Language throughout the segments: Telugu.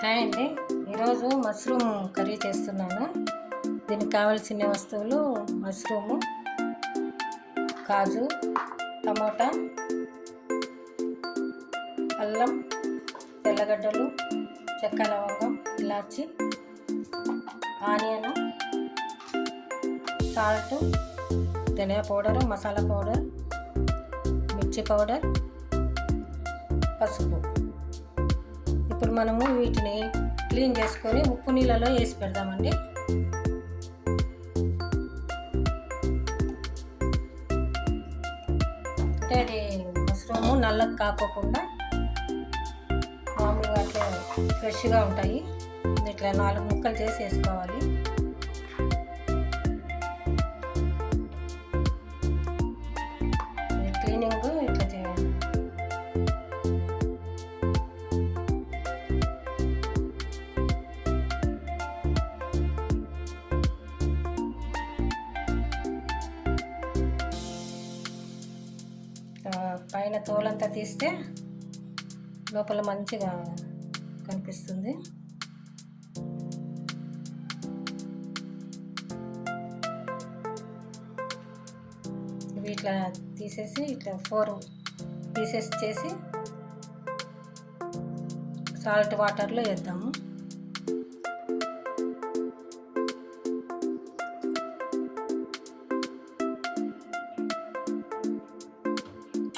హాయ్ అండి. ఈరోజు మష్రూమ్ కర్రీ చేస్తున్నాను. దీనికి కావాల్సిన వస్తువులు మష్రూము, కాజు, టమోటా, అల్లం, తెల్లగడ్డలు, చెక్క, లవంగం, ఇలాచి, ఆనియన్, సాల్ట్, ధనియా పౌడరు, మసాలా పౌడర్, మిర్చి పౌడర్, పసుపు. ఇప్పుడు మనము వీటిని క్లీన్ చేసుకొని ఉప్పు నీళ్ళలో వేసి పెడదామండి. అంటే అది మష్రూము నల్లగా కాకోకుండా మామూలుగా అట్లా ఫ్రెష్గా ఉంటాయి. ఇట్లా 4 ముక్కలు చేసి వేసుకోవాలి. క్లీనింగ్ ఇట్లా చేయాలి. పైన తోలంతా తీస్తే లోపల మంచిగా కనిపిస్తుంది. ఇవి ఇట్లా తీసేసి ఇట్లా 4 పీసెస్ చేసి సాల్ట్ వాటర్లో వేద్దాము.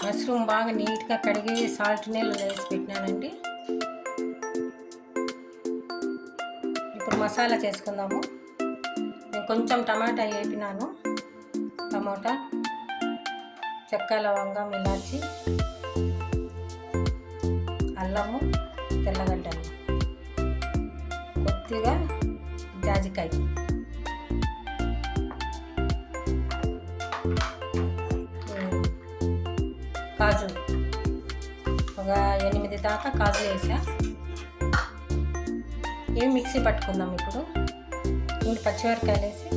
మష్రూమ్ బాగా నీట్గా కడిగి సాల్ట్ నీళ్ళలో వేసి పెట్టినానండి. ఇప్పుడు మసాలా చేసుకుందాము. నేను కొంచెం టమాటా వేపినాను. టమోటా, చెక్క, లవంగం, ఇలాచి, అల్లము, తెల్లగడ్డలు, కొద్దిగా జాజికాయ, కాజు, ఒక 8 దాకా కాజు వేసా. ఇవి మిక్సీ పట్టుకుందాం. ఇప్పుడు 3 పచ్చిమిరపకాయలు వేసి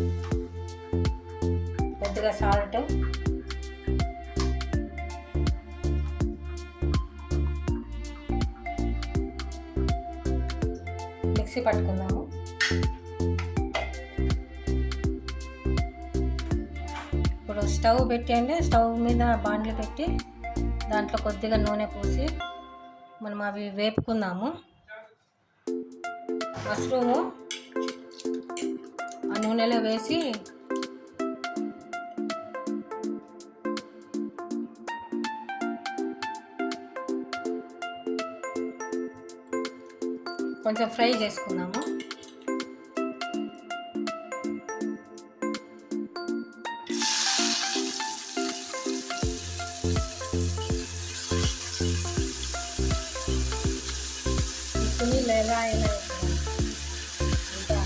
కొద్దిగా సాల్ట్, మిక్సీ పట్టుకుందాము. ఇప్పుడు స్టవ్ పెట్టండి. స్టవ్ మీద బాండ్లు పెట్టి దాంట్లో కొద్దిగా నూనె పోసి మనం అవి వేపుకుందాము. మష్రూము ఆ నూనెలో వేసి కొంచెం ఫ్రై చేసుకుందాము. ఎలా అయినా ఇంకా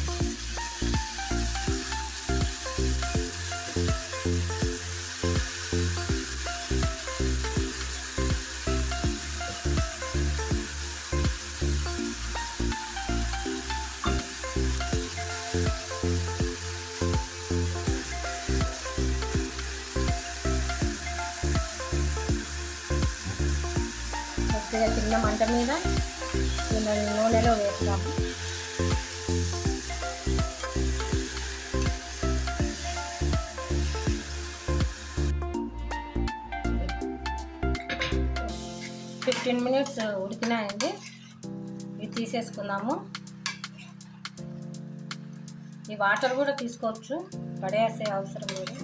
10 చిన్న మంట మీద నూనెలో వేస్తాము. ఒక 15 మినిట్స్ ఉడికినాయండి. ఇవి తీసేసుకుందాము. ఈ వాటర్ కూడా తీసుకోవచ్చు, పడేసే అవసరం లేదు.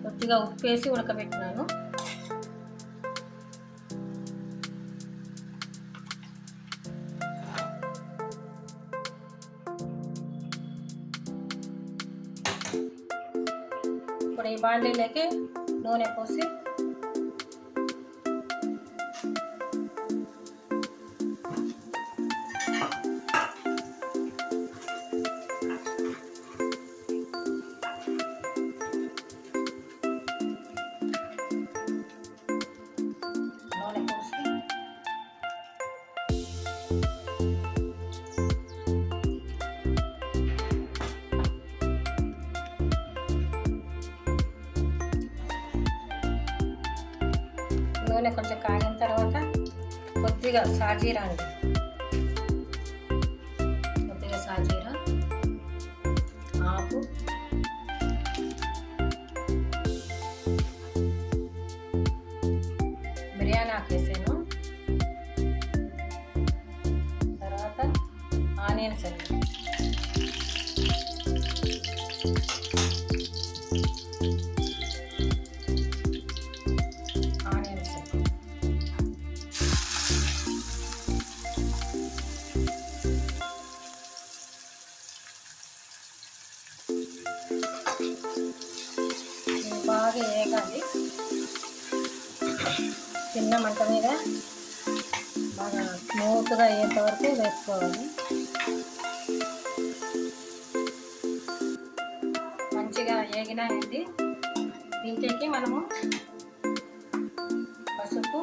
కొద్దిగా ఉప్పు వేసి ఉడకబెట్టినాను. ఇప్పుడు ఈ బాండీలోకి నూనె పోసి నూనె కొంచెం కాగిన తర్వాత కొద్దిగా సాజీరా అండి, స్మూత్గా అయ్యేంత వరకు వేసుకోవాలి. మంచిగా వేగినాయండి. దీంట్లోకి మనము పసుపు,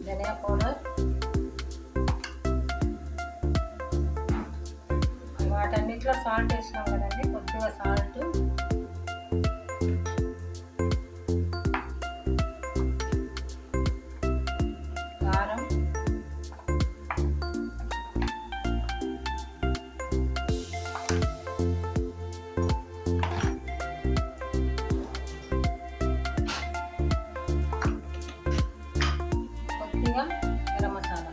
ధనియా పౌడర్, వాటన్నిటిలో సాల్ట్ వేసినాం కదండి, కొద్దిగా సాల్ట్, కారం, కొద్దిగా గరం మసాలా.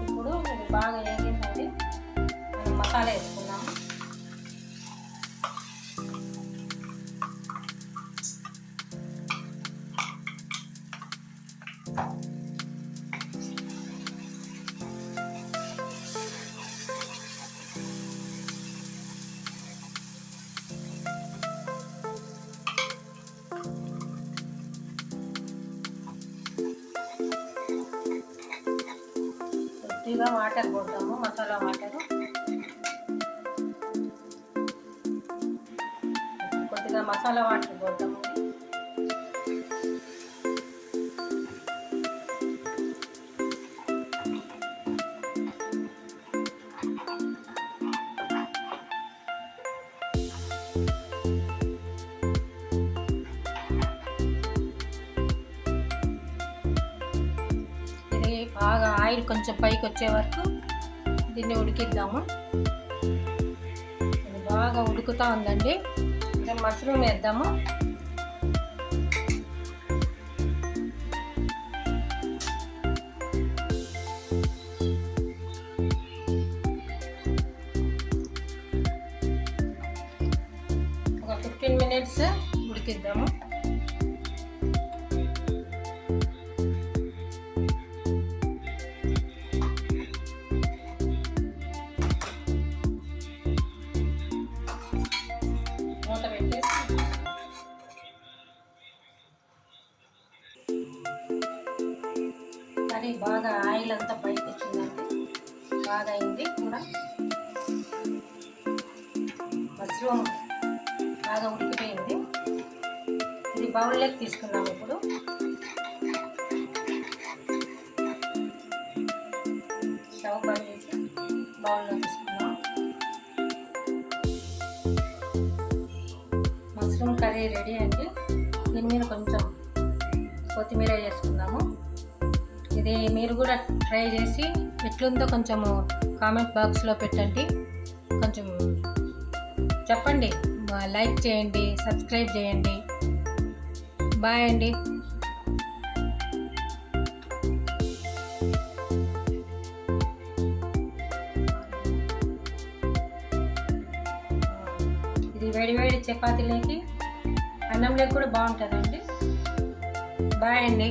ఇప్పుడు ఇది బాగా వేగిందండి. మనం మసాలా వేసుకున్నాము. కొద్దిగా వాటర్ పోద్దాము, మసాలా వాటరు. కొద్దిగా మసాలా వాటర్ పోద్దాము. ఇది బాగా ఆయిల్ కొంచెం పైకి వచ్చే వరకు దీన్ని ఉడికిద్దాము. ఇది బాగా ఉడుకుతూ ఉందండి. ఇంకా మష్రూమ్ వేద్దాము. ఒక 15 minutes ఉడికిద్దాము. మూత పెట్టేసి అది బాగా ఆయిల్ అంతా పైకి వచ్చిందండి. బాగా అయింది కూడా. మష్రూమ్ బాగా ఉడికిపోయింది. ఇది బౌల్లోకి తీసుకున్నాము. ఇప్పుడు స్టవ్ బంద్ చేసి బౌల్లో తీసుకున్నాం. మష్రూమ్ కర్రీ రెడీ అండి. దీని మీద కొంచెం కొత్తిమీర వేసుకున్నాము. ఇది మీరు కూడా ట్రై చేసి ఎట్లుందో కొంచెము కామెంట్ బాక్స్లో పెట్టండి. కొంచెం చెప్పండి. లైక్ చేయండి, సబ్స్క్రైబ్ చేయండి. బాయ్ అండి. ఇది వేడివేడి చపాతీలోకి, అన్నంలోకి కూడా బాగుంటుందండి. బాయ్ అండి.